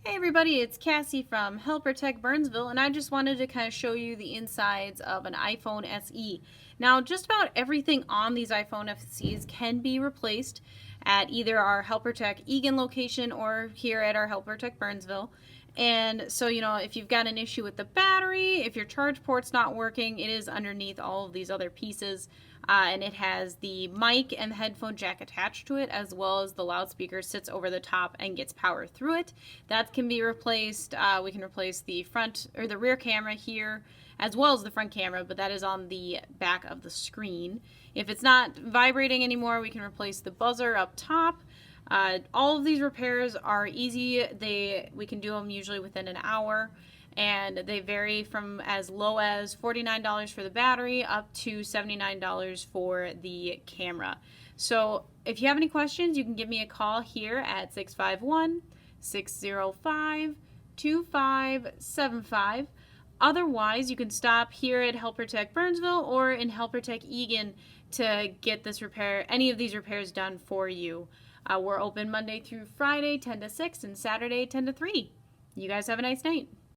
Hey everybody, it's Cassie from Help Protect Burnsville, and I just wanted to kind of show you the insides of an iPhone SE. Now, just about everything on these iPhone SEs can be replaced at either our Help Protect Egan location or here at our Help Protect Burnsville. And so, if you've got an issue with the battery, if your charge port's not working, it is underneath all of these other pieces. And it has the mic and the headphone jack attached to it, as well as the loudspeaker sits over the top and gets power through it. That can be replaced. We can replace the front or the rear camera here, as well as the front camera, but that is on the back of the screen. If it's not vibrating anymore, we can replace the buzzer up top. All of these repairs are easy. We can do them usually within an hour, and they vary from as low as $49 for the battery up to $79 for the camera. So if you have any questions, you can give me a call here at 651-605-2575. Otherwise, you can stop here at Help Protect Burnsville or in Help Protect Egan to get any of these repairs done for you. We're open Monday through Friday, 10 to 6, and Saturday, 10 to 3. You guys have a nice night.